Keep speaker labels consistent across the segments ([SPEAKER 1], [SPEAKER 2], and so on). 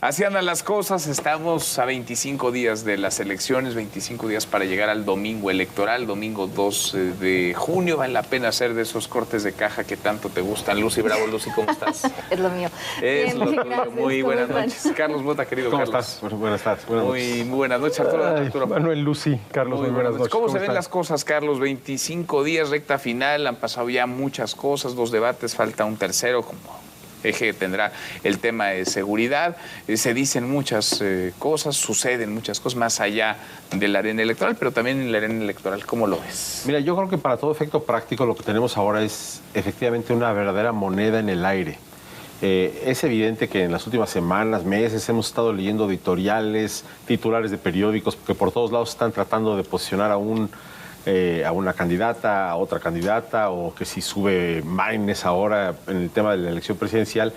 [SPEAKER 1] Así andan las cosas, estamos a 25 días de las elecciones, 25 días para llegar al domingo electoral, domingo 2 de junio. Vale la pena hacer de esos cortes de caja que tanto te gustan. Lucy Bravo, Lucy, ¿cómo estás?
[SPEAKER 2] Es lo mío.
[SPEAKER 1] Es lo tuyo.
[SPEAKER 2] Gracias,
[SPEAKER 1] Muy buenas noches. Carlos Bota, querido
[SPEAKER 3] ¿Cómo
[SPEAKER 1] Carlos.
[SPEAKER 3] estás? Buenas tardes.
[SPEAKER 1] Muy buenas noches, Arturo.
[SPEAKER 3] Manuel, Lucy, Carlos, muy buenas noches.
[SPEAKER 1] ¿Cómo se ven las cosas, Carlos? 25 días, recta final, han pasado ya muchas cosas, 2 debates, falta un tercero, como eje tendrá el tema de seguridad. Se dicen muchas cosas, suceden muchas cosas más allá de la arena electoral, pero también en la arena electoral. ¿Cómo lo ves?
[SPEAKER 3] Mira, yo creo que para todo efecto práctico lo que tenemos ahora es efectivamente una verdadera moneda en el aire. Es evidente que en las últimas semanas, meses, hemos estado leyendo editoriales, titulares de periódicos, que por todos lados están tratando de posicionar a una candidata, a otra candidata, o que si sube Maines ahora en el tema de la elección presidencial.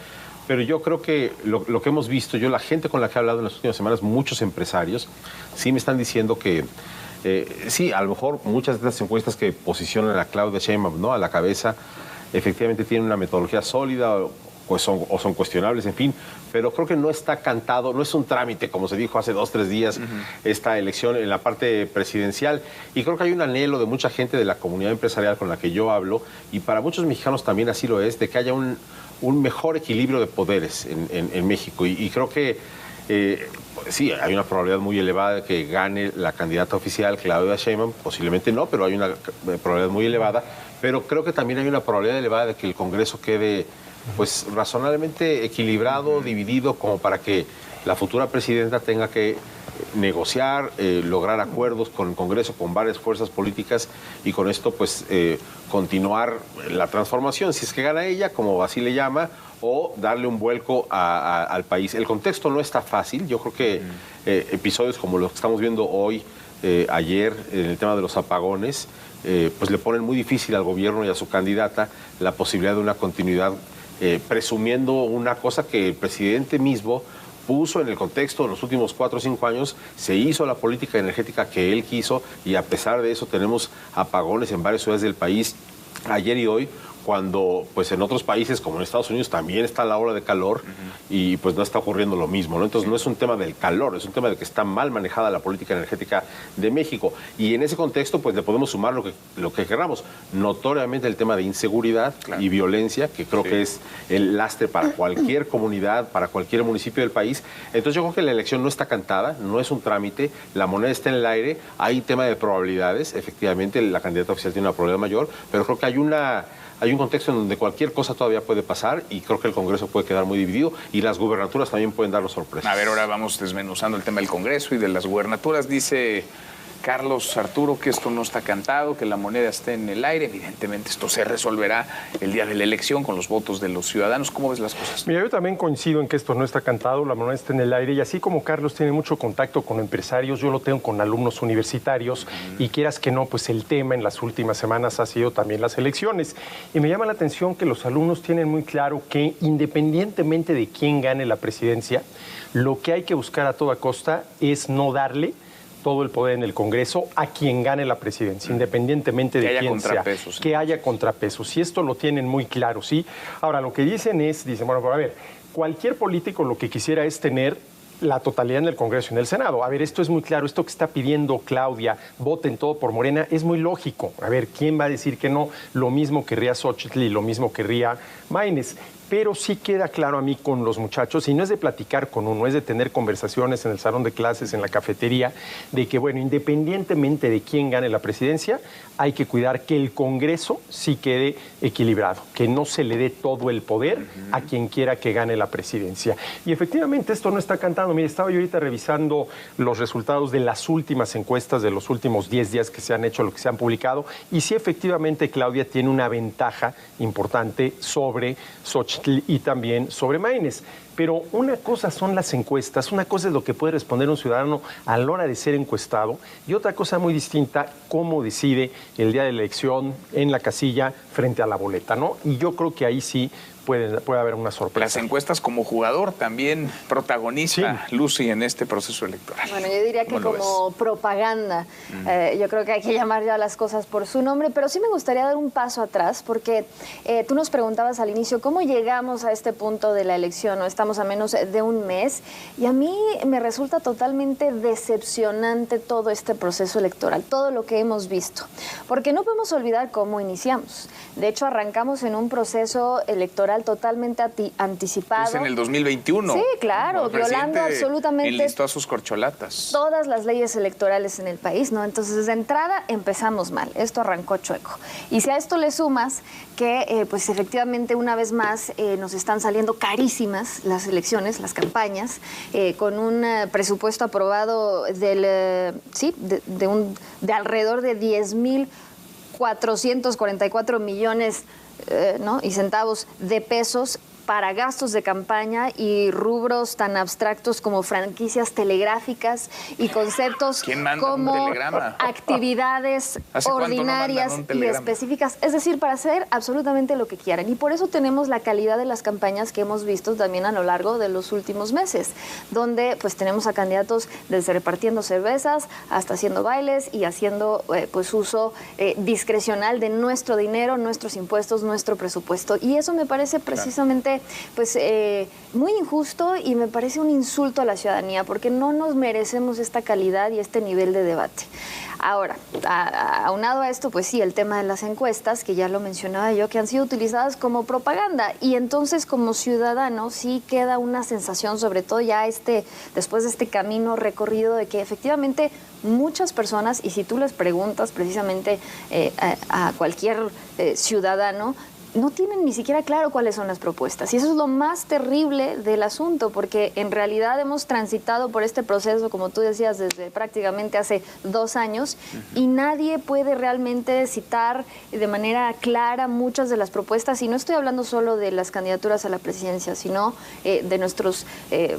[SPEAKER 3] Pero yo creo que lo que hemos visto, la gente con la que he hablado en las últimas semanas, muchos empresarios, sí me están diciendo que sí, a lo mejor muchas de las encuestas que posicionan a Claudia Sheinbaum, ¿no?, a la cabeza, efectivamente tienen una metodología sólida, pues son cuestionables, en fin, pero creo que no está cantado, no es un trámite, como se dijo hace 2 o 3 días, esta elección en la parte presidencial. Y creo que hay un anhelo de mucha gente de la comunidad empresarial con la que yo hablo, y para muchos mexicanos también así lo es, de que haya un mejor equilibrio de poderes en México. Y creo que sí, hay una probabilidad muy elevada de que gane la candidata oficial, Claudia Sheinbaum, posiblemente no, pero hay una probabilidad muy elevada. Pero creo que también hay una probabilidad elevada de que el Congreso quede pues razonablemente equilibrado, dividido, como para que la futura presidenta tenga que negociar, lograr acuerdos con el Congreso, con varias fuerzas políticas, y con esto pues continuar la transformación, si es que gana ella, como así le llama, o darle un vuelco al país. El contexto no está fácil. Yo creo que episodios como los que estamos viendo hoy, ayer, en el tema de los apagones, pues le ponen muy difícil al gobierno y a su candidata la posibilidad de una continuidad, presumiendo una cosa que el presidente mismo puso en el contexto de los últimos 4 o 5 años. Se hizo la política energética que él quiso, y a pesar de eso tenemos apagones en varias ciudades del país ayer y hoy, cuando pues en otros países como en Estados Unidos también está la ola de calor, y pues no está ocurriendo lo mismo, ¿no? Entonces no es un tema del calor, es un tema de que está mal manejada la política energética de México, y en ese contexto pues le podemos sumar lo que queramos. Notoriamente el tema de inseguridad y violencia, que creo que es el lastre para cualquier comunidad, para cualquier municipio del país. Entonces yo creo que la elección no está cantada, no es un trámite, la moneda está en el aire, hay tema de probabilidades, efectivamente la candidata oficial tiene una probabilidad mayor, pero creo que hay un contexto en donde cualquier cosa todavía puede pasar, y creo que el Congreso puede quedar muy dividido, y las gubernaturas también pueden darnos sorpresas.
[SPEAKER 1] A ver, ahora vamos desmenuzando el tema del Congreso y de las gubernaturas. Dice Carlos, Arturo, que esto no está cantado, que la moneda esté en el aire. Evidentemente esto se resolverá el día de la elección con los votos de los ciudadanos. ¿Cómo ves las cosas?
[SPEAKER 4] Mira, yo también coincido en que esto no está cantado, la moneda está en el aire, y así como Carlos tiene mucho contacto con empresarios, yo lo tengo con alumnos universitarios, y quieras que no, pues el tema en las últimas semanas ha sido también las elecciones. Y me llama la atención que los alumnos tienen muy claro que independientemente de quién gane la presidencia, lo que hay que buscar a toda costa es no darle todo el poder en el Congreso a quien gane la presidencia, independientemente de quién sea. Que haya contrapesos. Y esto lo tienen muy claro, ¿sí? Ahora, lo que dicen, bueno, pero a ver, cualquier político lo que quisiera es tener la totalidad en el Congreso y en el Senado. A ver, esto es muy claro, esto que está pidiendo Claudia, voten todo por Morena, es muy lógico. A ver, ¿quién va a decir que no? Lo mismo querría Xóchitl y lo mismo querría Maines. Pero sí queda claro a mí con los muchachos, y no es de platicar con uno, es de tener conversaciones en el salón de clases, en la cafetería, de que, bueno, independientemente de quién gane la presidencia, hay que cuidar que el Congreso sí quede equilibrado, que no se le dé todo el poder a quien quiera que gane la presidencia. Y efectivamente esto no está cantando. Mire, estaba yo ahorita revisando los resultados de las últimas encuestas de los últimos 10 días que se han hecho, lo que se han publicado, y sí, efectivamente Claudia tiene una ventaja importante sobre Xóchitl y también sobre Maines. Pero una cosa son las encuestas, una cosa es lo que puede responder un ciudadano a la hora de ser encuestado, y otra cosa muy distinta, cómo decide el día de la elección en la casilla frente a la boleta, ¿no? Y yo creo que ahí sí puede haber una sorpresa.
[SPEAKER 1] Las encuestas como jugador también protagonista, sí. Lucy, en este proceso electoral.
[SPEAKER 2] Bueno, yo diría que como propaganda, yo creo que hay que llamar ya las cosas por su nombre, pero sí me gustaría dar un paso atrás, porque tú nos preguntabas al inicio cómo llegamos a este punto de la elección, ¿no? Estamos a menos de un mes, y a mí me resulta totalmente decepcionante todo este proceso electoral, todo lo que hemos visto, porque no podemos olvidar cómo iniciamos. De hecho, arrancamos en un proceso electoral totalmente anticipado.
[SPEAKER 1] Es en el 2021.
[SPEAKER 2] Sí, claro, violando absolutamente
[SPEAKER 1] enlistó a sus corcholatas.
[SPEAKER 2] Todas las leyes electorales en el país, ¿no? Entonces, de entrada empezamos mal. Esto arrancó chueco. Y si a esto le sumas que, pues efectivamente, una vez más, nos están saliendo carísimas las elecciones, las campañas, con un presupuesto aprobado de alrededor de 10,444 millones ¿no? y centavos de pesos para gastos de campaña y rubros tan abstractos como franquicias telegráficas y conceptos como actividades ordinarias y específicas, es decir, para hacer absolutamente lo que quieran. Y por eso tenemos la calidad de las campañas que hemos visto también a lo largo de los últimos meses, donde pues tenemos a candidatos desde repartiendo cervezas hasta haciendo bailes y haciendo pues uso discrecional de nuestro dinero, nuestros impuestos, nuestro presupuesto. Y eso me parece precisamente pues muy injusto y me parece un insulto a la ciudadanía, porque no nos merecemos esta calidad y este nivel de debate. Ahora, aunado a esto, pues sí, el tema de las encuestas, que ya lo mencionaba yo, que han sido utilizadas como propaganda, y entonces como ciudadano sí queda una sensación, sobre todo ya después de este camino recorrido, de que efectivamente muchas personas, y si tú les preguntas precisamente a cualquier ciudadano, no tienen ni siquiera claro cuáles son las propuestas. Y eso es lo más terrible del asunto, porque en realidad hemos transitado por este proceso, como tú decías, desde prácticamente hace 2 años, y nadie puede realmente citar de manera clara muchas de las propuestas. Y no estoy hablando solo de las candidaturas a la presidencia, sino de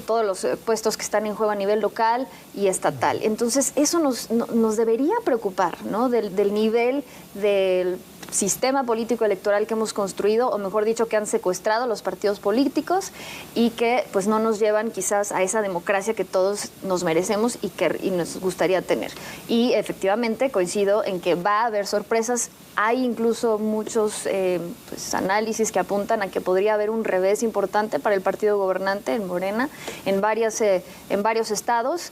[SPEAKER 2] todos los puestos que están en juego a nivel local y estatal. Entonces, eso nos debería preocupar, ¿no? Del nivel del sistema político electoral que hemos construido, o mejor dicho, que han secuestrado los partidos políticos y que pues no nos llevan quizás a esa democracia que todos nos merecemos y nos gustaría tener. Y efectivamente coincido en que va a haber sorpresas. Hay incluso muchos pues, análisis que apuntan a que podría haber un revés importante para el partido gobernante en Morena, en varios estados,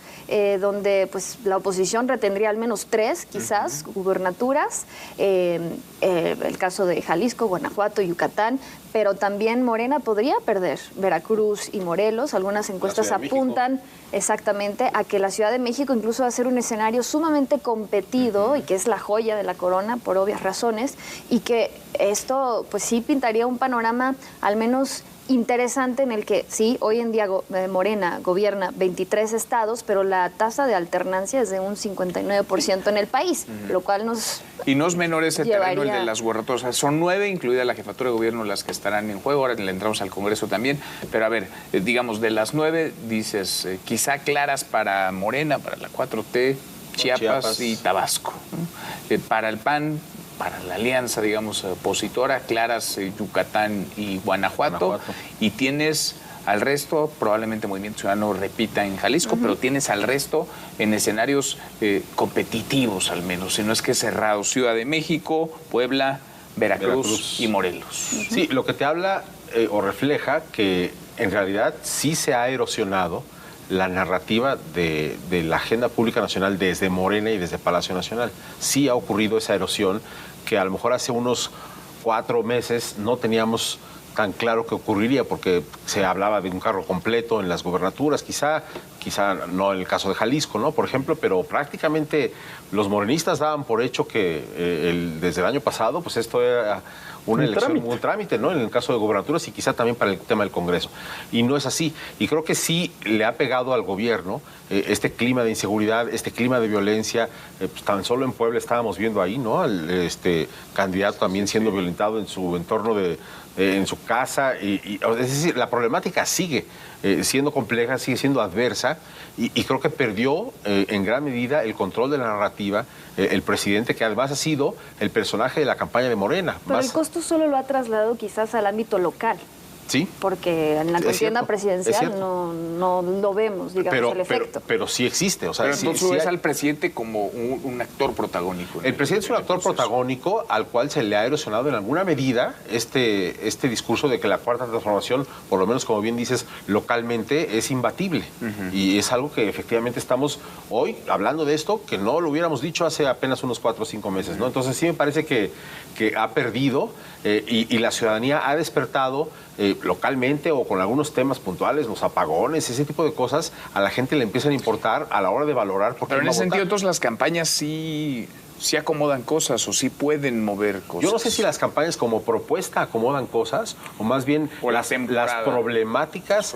[SPEAKER 2] donde pues la oposición retendría al menos 3, quizás, gubernaturas, el caso de Jalisco, Guanajuato, Yucatán, pero también Morena podría perder Veracruz y Morelos. Algunas encuestas apuntan exactamente a que la Ciudad de México incluso va a ser un escenario sumamente competido y que es la joya de la corona por obvias razones, y que esto pues sí pintaría un panorama al menos interesante, en el que sí, hoy en día Morena gobierna 23 estados, pero la tasa de alternancia es de un 59% en el país, lo cual nos
[SPEAKER 1] Y no es menor ese terreno, el de las gubernaturas. O sea, son 9, incluida la jefatura de gobierno, las que estarán en juego. Ahora le entramos al Congreso también. Pero a ver, digamos, de las 9, dices, quizá claras para Morena, para la 4T, Chiapas y Tabasco, ¿no? Para el PAN, para la alianza, digamos, opositora, claras Yucatán y Guanajuato. Y tienes al resto, probablemente Movimiento Ciudadano repita en Jalisco, pero tienes al resto en escenarios competitivos, al menos, si no es que cerrados: Ciudad de México, Puebla, Veracruz y Morelos.
[SPEAKER 3] Sí, lo que te habla o refleja que en realidad sí se ha erosionado la narrativa de la agenda pública nacional desde Morena y desde Palacio Nacional. Sí ha ocurrido esa erosión que a lo mejor hace unos 4 meses no teníamos tan claro que ocurriría, porque se hablaba de un carro completo en las gubernaturas, quizá no en el caso de Jalisco, ¿no? Por ejemplo, pero prácticamente los morenistas daban por hecho que desde el año pasado, pues esto era una elección, un trámite, ¿no? En el caso de gubernaturas y quizá también para el tema del Congreso. Y no es así. Y creo que sí le ha pegado al gobierno este clima de inseguridad, este clima de violencia. Pues tan solo en Puebla estábamos viendo ahí, ¿no? Al candidato también siendo violentado en su entorno en su casa. Es decir, la problemática sigue siendo compleja, sigue siendo adversa, y creo que perdió en gran medida el control de la narrativa el presidente, que además ha sido el personaje de la campaña de Morena.
[SPEAKER 2] Pero el costo solo lo ha trasladado quizás al ámbito local.
[SPEAKER 3] Sí.
[SPEAKER 2] Porque en la contienda presidencial no lo vemos, digamos, el efecto.
[SPEAKER 3] Pero sí existe. O sea,
[SPEAKER 1] pero entonces ves al presidente como un actor protagónico.
[SPEAKER 3] El presidente es un actor protagónico al cual se le ha erosionado en alguna medida este discurso de que la Cuarta Transformación, por lo menos como bien dices, localmente es imbatible. Y es algo que efectivamente estamos hoy hablando de esto, que no lo hubiéramos dicho hace apenas unos 4 o 5 meses, ¿no? Entonces sí me parece que ha perdido y la ciudadanía ha despertado localmente o con algunos temas puntuales, los apagones, ese tipo de cosas, a la gente le empiezan a importar a la hora de valorar.
[SPEAKER 1] Pero en ese sentido, entonces las campañas sí acomodan cosas o sí pueden mover cosas.
[SPEAKER 3] Yo no sé si las campañas como propuesta acomodan cosas o más bien las problemáticas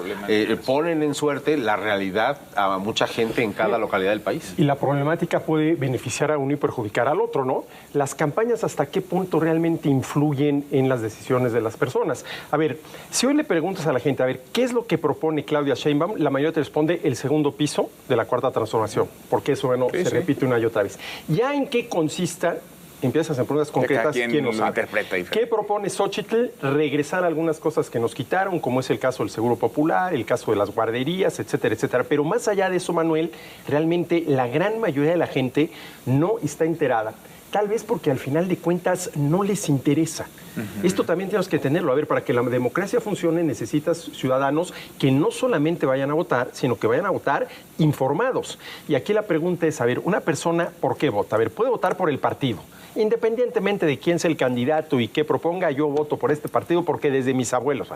[SPEAKER 3] ponen en suerte la realidad a mucha gente en cada localidad del país.
[SPEAKER 4] Y la problemática puede beneficiar a uno y perjudicar al otro, ¿no? Las campañas, ¿hasta qué punto realmente influyen en las decisiones de las personas? A ver, si hoy le preguntas a la gente, a ver, ¿qué es lo que propone Claudia Sheinbaum? La mayoría te responde el segundo piso de la Cuarta Transformación, porque eso, bueno, se repite una y otra vez. ¿Ya en qué consista? Empiezas en preguntas concretas, ¿quién lo sabe? ¿Qué propone Xóchitl? Regresar a algunas cosas que nos quitaron, como es el caso del Seguro Popular, el caso de las guarderías, etcétera, etcétera. Pero más allá de eso, Manuel, realmente la gran mayoría de la gente no está enterada. Tal vez porque al final de cuentas no les interesa. Esto también tenemos que tenerlo. A ver, para que la democracia funcione necesitas ciudadanos que no solamente vayan a votar, sino que vayan a votar informados. Y aquí la pregunta es, a ver, una persona, ¿por qué vota? A ver, puede votar por el partido. Independientemente de quién sea el candidato y qué proponga, yo voto por este partido porque desde mis abuelos.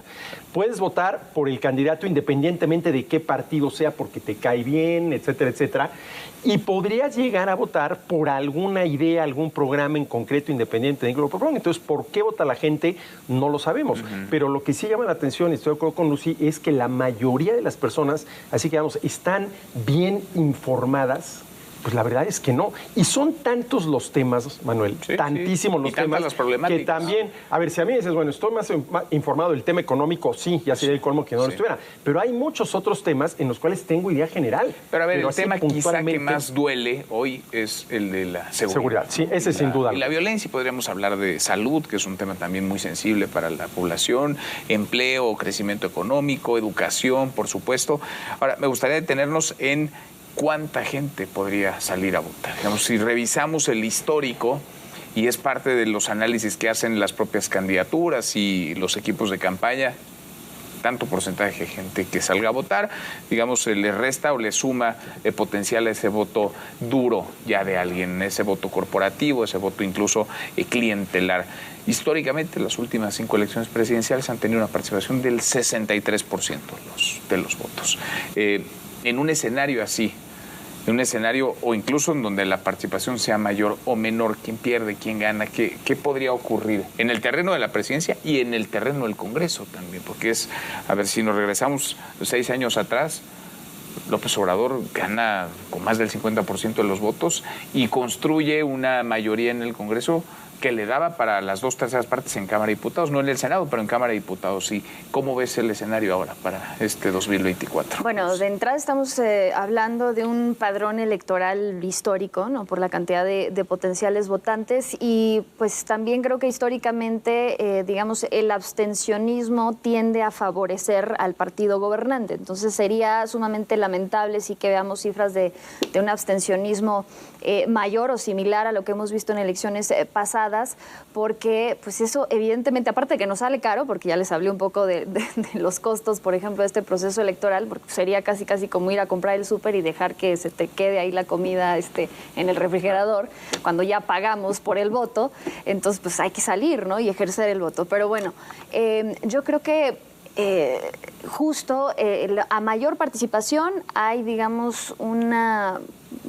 [SPEAKER 4] Puedes votar por el candidato independientemente de qué partido sea porque te cae bien, etcétera, etcétera. Y podrías llegar a votar por alguna idea, algún programa en concreto independiente de que lo proponga. Entonces, ¿por qué vota la gente? No lo sabemos. Pero lo que sí llama la atención, y estoy de acuerdo con Lucy, es que la mayoría de las personas, así que vamos, están bien informadas. Pues la verdad es que no. Y son tantos los temas, Manuel, tantísimos los temas
[SPEAKER 1] las problemáticas.
[SPEAKER 4] Que también, a ver, si a mí dices, bueno, estoy más informado del tema económico, sí, ya sería el colmo que no lo estuviera. Pero hay muchos otros temas en los cuales tengo idea general.
[SPEAKER 1] Pero a ver, el tema quizá que más duele hoy es el de la seguridad.
[SPEAKER 4] Sí, ese sin duda.
[SPEAKER 1] Y la violencia, podríamos hablar de salud, que es un tema también muy sensible para la población, empleo, crecimiento económico, educación, por supuesto. Ahora, me gustaría detenernos en ¿cuánta gente podría salir a votar? Digamos, si revisamos el histórico, y es parte de los análisis que hacen las propias candidaturas y los equipos de campaña, tanto porcentaje de gente que salga a votar, digamos, se le resta o le suma potencial a ese voto duro ya de alguien, ese voto corporativo, ese voto incluso clientelar. Históricamente, las últimas 5 elecciones presidenciales han tenido una participación del 63% de los votos. En un escenario así, en un escenario o incluso en donde la participación sea mayor o menor, quién pierde, quién gana, qué podría ocurrir en el terreno de la presidencia y en el terreno del Congreso también, porque es, a ver, si nos regresamos 6 años atrás, López Obrador gana con más del 50% de los votos y construye una mayoría en el Congreso que le daba para las 2/3 partes en Cámara de Diputados, no en el Senado, pero en Cámara de Diputados. ¿Y cómo ves el escenario ahora para este 2024?
[SPEAKER 2] Bueno, de entrada estamos hablando de un padrón electoral histórico, ¿no? Por la cantidad de potenciales votantes y pues también creo que históricamente, digamos, el abstencionismo tiende a favorecer al partido gobernante. Entonces sería sumamente lamentable sí que veamos cifras de un abstencionismo mayor o similar a lo que hemos visto en elecciones pasadas, porque pues eso evidentemente, aparte de que nos sale caro, porque ya les hablé un poco de los costos, por ejemplo, de este proceso electoral, porque sería casi como ir a comprar el súper y dejar que se te quede ahí la comida en el refrigerador, cuando ya pagamos por el voto, entonces pues hay que salir, ¿no? Y ejercer el voto. Pero bueno, yo creo que justo a mayor participación hay, digamos, una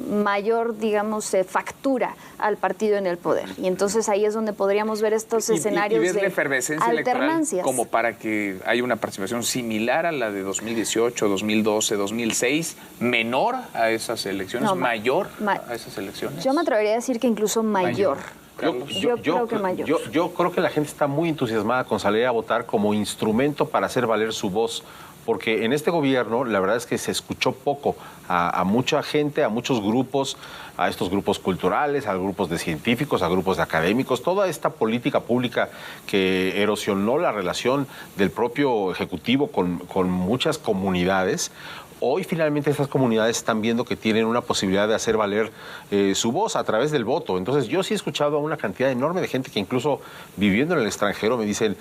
[SPEAKER 2] mayor, digamos, factura al partido en el poder. Y entonces ahí es donde podríamos ver estos escenarios
[SPEAKER 1] y
[SPEAKER 2] de
[SPEAKER 1] efervescencia
[SPEAKER 2] alternancias.
[SPEAKER 1] Como para que haya una participación similar a la de 2018, 2012, 2006, menor a esas elecciones, mayor a esas elecciones.
[SPEAKER 2] Yo me atrevería a decir que incluso mayor. Yo creo que mayor.
[SPEAKER 3] Yo creo que la gente está muy entusiasmada con salir a votar como instrumento para hacer valer su voz porque en este gobierno la verdad es que se escuchó poco a mucha gente, a muchos grupos, a estos grupos culturales, a grupos de científicos, a grupos de académicos, toda esta política pública que erosionó la relación del propio Ejecutivo con muchas comunidades. Hoy finalmente estas comunidades están viendo que tienen una posibilidad de hacer valer su voz a través del voto. Entonces yo sí he escuchado a una cantidad enorme de gente que incluso viviendo en el extranjero me dicen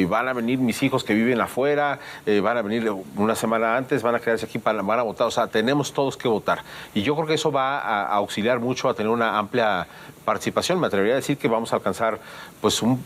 [SPEAKER 3] van a venir mis hijos que viven afuera, van a venir una semana antes, van a quedarse aquí, van a votar. O sea, tenemos todos que votar. Y yo creo que eso va a auxiliar mucho a tener una amplia participación. Me atrevería a decir que vamos a alcanzar pues un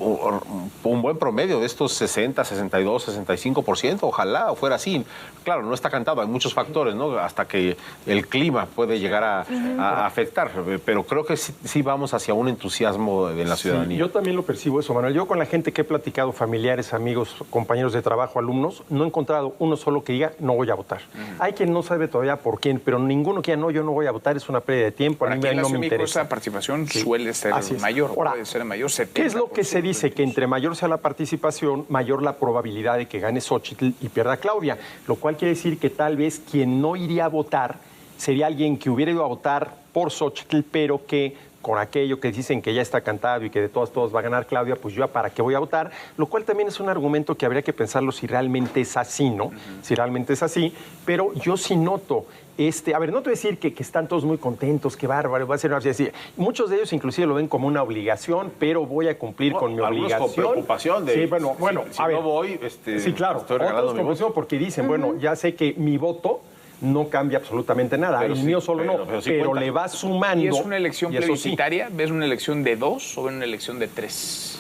[SPEAKER 3] buen promedio de estos 60, 62, 65%. Ojalá fuera así. Claro, no está cantado, hay muchos factores, ¿no? Hasta que el clima puede llegar a afectar, pero creo que sí vamos hacia un entusiasmo de la ciudadanía.
[SPEAKER 4] Sí, yo también lo percibo eso, Manuel. Yo con la gente que he platicado, familiares, amigos, compañeros de trabajo, alumnos, no he encontrado uno solo que diga no voy a votar. Hay quien no sabe todavía por quién, pero ninguno que diga no, yo no voy a votar, es una pérdida de tiempo, a mí no me interesa.
[SPEAKER 1] Esa participación suele ser mayor,
[SPEAKER 4] ahora,
[SPEAKER 1] puede ser mayor, 70%.
[SPEAKER 4] ¿Qué es lo que se dice? Que entre mayor sea la participación, mayor la probabilidad de que gane Xóchitl y pierda Claudia, lo cual quiere decir que tal vez quien no iría a votar sería alguien que hubiera ido a votar por Xóchitl, pero que con aquello que dicen que ya está cantado y que de todos va a ganar Claudia, pues yo para qué voy a votar, lo cual también es un argumento que habría que pensarlo si realmente es así, ¿no? Si realmente es así, pero yo sí noto a ver, no te voy a decir que están todos muy contentos, que bárbaro, va a ser así. Muchos de ellos inclusive lo ven como una obligación, pero voy a cumplir con mi obligación.
[SPEAKER 3] Con preocupación de...
[SPEAKER 4] Sí, bueno,
[SPEAKER 3] si a ver, no voy,
[SPEAKER 4] sí, claro,
[SPEAKER 3] estoy regalando mi voto.
[SPEAKER 4] porque dicen, bueno, ya sé que mi voto no cambia absolutamente nada.
[SPEAKER 3] Pero
[SPEAKER 4] el
[SPEAKER 3] sí,
[SPEAKER 4] mío solo pero le va sumando.
[SPEAKER 1] ¿Y es una elección plebiscitaria?
[SPEAKER 4] Sí.
[SPEAKER 1] ¿Ves una elección de 2 o ves una elección de 3?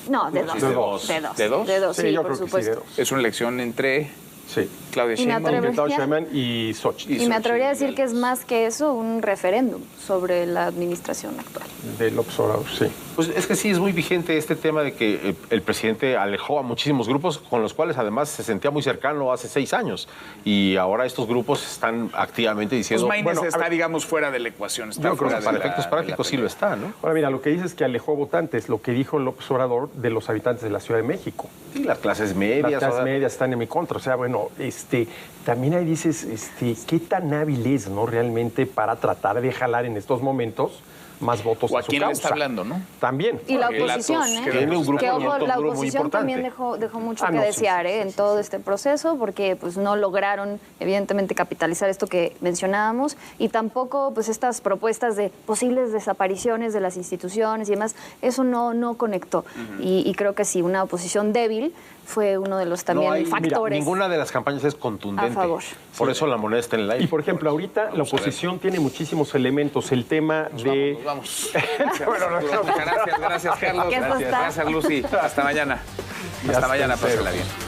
[SPEAKER 2] No, de 2.
[SPEAKER 1] De 2.
[SPEAKER 2] ¿De 2? De 2, sí,
[SPEAKER 4] yo
[SPEAKER 2] por
[SPEAKER 4] creo
[SPEAKER 2] supuesto.
[SPEAKER 4] Que sí, de 2.
[SPEAKER 1] Es una elección entre Claudia
[SPEAKER 2] Sheinbaum
[SPEAKER 4] y Xóchitl.
[SPEAKER 2] Y me atrevería a decir que es más que eso, un referéndum sobre la administración actual.
[SPEAKER 4] Del observador, sí.
[SPEAKER 3] Pues es que sí, es muy vigente este tema de que el presidente alejó a muchísimos grupos con los cuales además se sentía muy cercano hace 6 años. Y ahora estos grupos están activamente diciendo...
[SPEAKER 1] Pues Maínez está, digamos, fuera de la ecuación. Está
[SPEAKER 3] yo creo que para efectos prácticos sí lo está, ¿no?
[SPEAKER 4] Ahora, mira, lo que dice es que alejó votantes, lo que dijo López Obrador de los habitantes de la Ciudad de México.
[SPEAKER 3] Sí, las clases medias.
[SPEAKER 4] Las clases medias están en mi contra. O sea, bueno, también ahí dices, qué tan hábil es, ¿no? Realmente para tratar de jalar en estos momentos más votos
[SPEAKER 1] o
[SPEAKER 4] a su
[SPEAKER 1] quién
[SPEAKER 4] causa.
[SPEAKER 1] le está hablando, ¿no?
[SPEAKER 4] También.
[SPEAKER 2] Y la oposición,
[SPEAKER 3] Tiene un grupo,
[SPEAKER 2] la oposición también dejó mucho que desear en todo este proceso, porque pues no lograron evidentemente capitalizar esto que mencionábamos, y tampoco pues estas propuestas de posibles desapariciones de las instituciones y demás, eso no conectó. Y creo que sí, una oposición débil fue uno de los también factores.
[SPEAKER 3] Mira, ninguna de las campañas es contundente.
[SPEAKER 2] A favor.
[SPEAKER 3] Por eso la moneda está en el aire.
[SPEAKER 4] Y por ejemplo, ahorita la oposición tiene muchísimos elementos. El tema de...
[SPEAKER 1] Vamos. Gracias, Carlos. Gracias, Lucy. Hasta mañana. Hasta mañana, pásala bien.